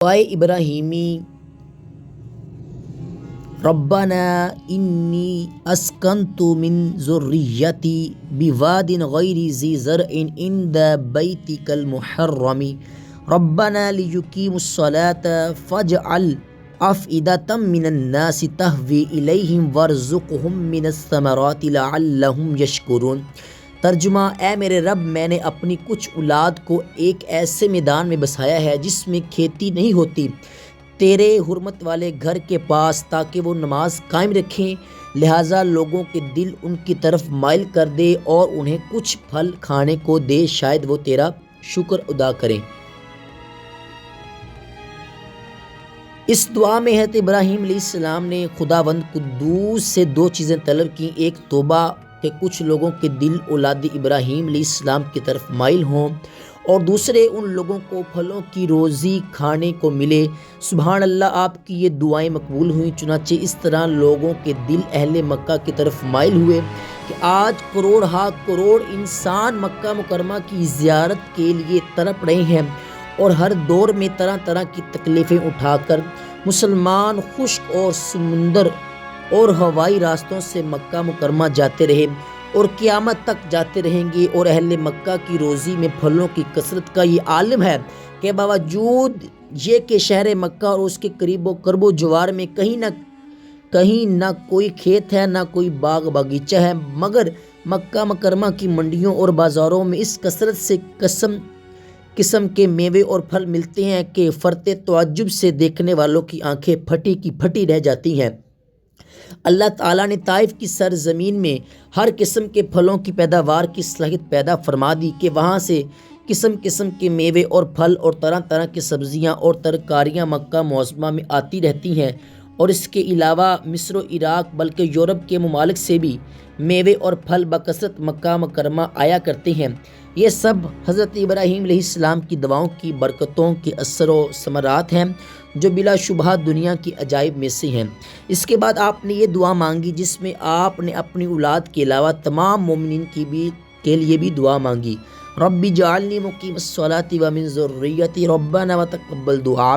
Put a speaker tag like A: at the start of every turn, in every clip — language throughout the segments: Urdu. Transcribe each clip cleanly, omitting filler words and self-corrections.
A: دعائے ابراہیمی ربنا انی اسکنت من ذریتی بواد غیر ذی زرع عند بیتک المحرم ربنا لیقیموا الصلاة فاجعل افئدة من الناس تہوی الیہم وارزقہم من الثمرات لعلہم یشکرون۔ ترجمہ: اے میرے رب، میں نے اپنی کچھ اولاد کو ایک ایسے میدان میں بسایا ہے جس میں کھیتی نہیں ہوتی، تیرے حرمت والے گھر کے پاس، تاکہ وہ نماز قائم رکھیں، لہٰذا لوگوں کے دل ان کی طرف مائل کر دے اور انہیں کچھ پھل کھانے کو دے، شاید وہ تیرا شکر ادا کریں۔ اس دعا میں حضرت ابراہیم علیہ السلام نے خداوند قدوس سے دو چیزیں طلب کی، ایک توبہ کہ کچھ لوگوں کے دل اولاد ابراہیم علیہ السلام کی طرف مائل ہوں، اور دوسرے ان لوگوں کو پھلوں کی روزی کھانے کو ملے۔ سبحان اللہ، آپ کی یہ دعائیں مقبول ہوئیں، چنانچہ اس طرح لوگوں کے دل اہل مکہ کی طرف مائل ہوئے کہ آج کروڑ ہا کروڑ انسان مکہ مکرمہ کی زیارت کے لیے تڑپ رہے ہیں، اور ہر دور میں طرح طرح کی تکلیفیں اٹھا کر مسلمان خشک اور سمندر اور ہوائی راستوں سے مکہ مکرمہ جاتے رہے اور قیامت تک جاتے رہیں گے، اور اہل مکہ کی روزی میں پھلوں کی کثرت کا یہ عالم ہے کہ باوجود یہ کہ شہر مکہ اور اس کے قریب و قرب و جوار میں کہیں نہ کوئی کھیت ہے، نہ کوئی باغ باغیچہ ہے، مگر مکہ مکرمہ کی منڈیوں اور بازاروں میں اس کثرت سے قسم کے میوے اور پھل ملتے ہیں کہ فرط تعجب سے دیکھنے والوں کی آنکھیں پھٹی کی پھٹی رہ جاتی ہیں۔ اللہ تعالیٰ نے طائف کی سرزمین میں ہر قسم کے پھلوں کی پیداوار کی صلاحیت پیدا فرما دی کہ وہاں سے قسم قسم کے میوے اور پھل اور طرح طرح کی سبزیاں اور ترکاریاں مکہ معظمہ میں آتی رہتی ہیں، اور اس کے علاوہ مصر و عراق بلکہ یورپ کے ممالک سے بھی میوے اور پھل بکثرت مکہ مکرمہ آیا کرتے ہیں۔ یہ سب حضرت ابراہیم علیہ السلام کی دعاؤں کی برکتوں کے اثر و ثمرات ہیں جو بلا شبہ دنیا کی عجائب میں سے ہیں۔ اس کے بعد آپ نے یہ دعا مانگی جس میں آپ نے اپنی اولاد کے علاوہ تمام مومنین کے لیے بھی دعا مانگی۔ رب اجعلنی مقیم الصلاۃ ومن ذریتی ربنا وتقبل دعا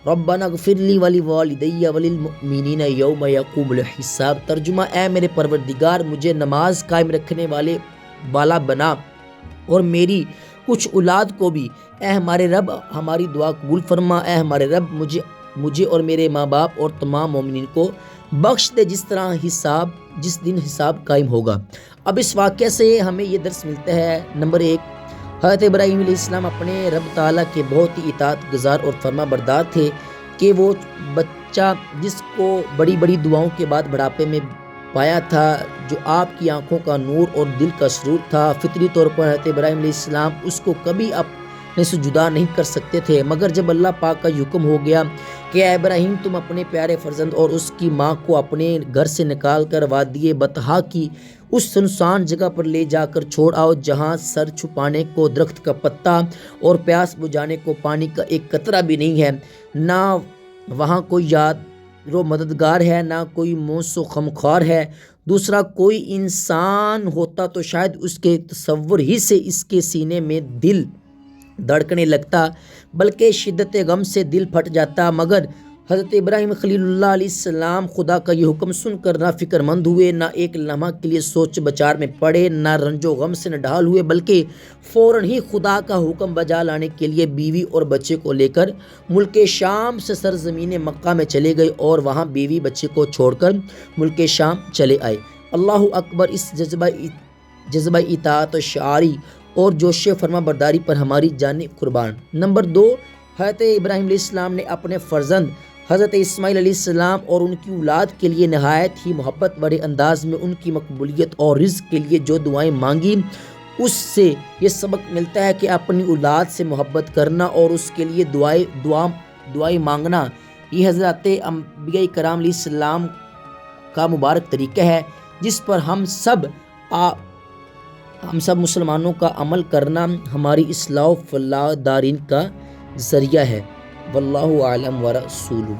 A: ربنا اغفر لی ولوالدی وللمؤمنین یوم یقوم الحساب۔ ترجمہ: اے میرے پروردگار، مجھے نماز قائم رکھنے والا بنا اور میری کچھ اولاد کو بھی۔ اے ہمارے رب، ہماری دعا قبول فرما۔ اے ہمارے رب، مجھے اور میرے ماں باپ اور تمام مومنین کو بخش دے جس دن حساب قائم ہوگا۔ اب اس واقعہ سے ہمیں یہ درس ملتا ہے، نمبر 1، حضرت ابراہیم علیہ السلام اپنے رب تعالیٰ کے بہت ہی اطاعت گزار اور فرما بردار تھے کہ وہ بچہ جس کو بڑی بڑی دعاؤں کے بعد بڑھاپے میں پایا تھا، جو آپ کی آنکھوں کا نور اور دل کا سرور تھا، فطری طور پر حضرت ابراہیم علیہ السلام اس کو کبھی اپنے سے جدا نہیں کر سکتے تھے، مگر جب اللہ پاک کا حکم ہو گیا کہ اے ابراہیم، تم اپنے پیارے فرزند اور اس کی ماں کو اپنے گھر سے نکال کر وادی بطحا کی اس سنسان جگہ پر لے جا کر چھوڑ آؤ جہاں سر چھپانے کو درخت کا پتا اور پیاس بجھانے کو پانی کا ایک قطرہ بھی نہیں ہے، نہ وہاں کوئی یاد رو مددگار ہے، نہ کوئی موس و خمخوار ہے، دوسرا کوئی انسان ہوتا تو شاید اس کے تصور ہی سے اس کے سینے میں دل دھڑکنے لگتا، بلکہ شدت غم سے دل پھٹ جاتا، مگر حضرت ابراہیم خلیل اللہ علیہ السلام خدا کا یہ حکم سن کر نہ فکر مند ہوئے، نہ ایک لمحہ کے لیے سوچ بچار میں پڑے، نہ رنج و غم سے نڈھال ہوئے، بلکہ فوراً ہی خدا کا حکم بجا لانے کے لیے بیوی اور بچے کو لے کر ملک شام سے سرزمین مکہ میں چلے گئے اور وہاں بیوی بچے کو چھوڑ کر ملک شام چلے آئے۔ اللہ اکبر! اس جذبہ اطاعت و شعاری اور جوش فرما برداری پر ہماری جانیں قربان۔ نمبر 2، حضرت ابراہیم علیہ السلام نے اپنے فرزند حضرت اسماعیل علیہ السلام اور ان کی اولاد کے لیے نہایت ہی محبت بڑے انداز میں ان کی مقبولیت اور رزق کے لیے جو دعائیں مانگی، اس سے یہ سبق ملتا ہے کہ اپنی اولاد سے محبت کرنا اور اس کے لیے دعائیں مانگنا یہ حضرت انبیاء کرام علیہ السلام کا مبارک طریقہ ہے، جس پر ہم سب مسلمانوں کا عمل کرنا ہماری اصلاح و فلاح دارین کا ذریعہ ہے۔ واللہ اعلم ورسولہ۔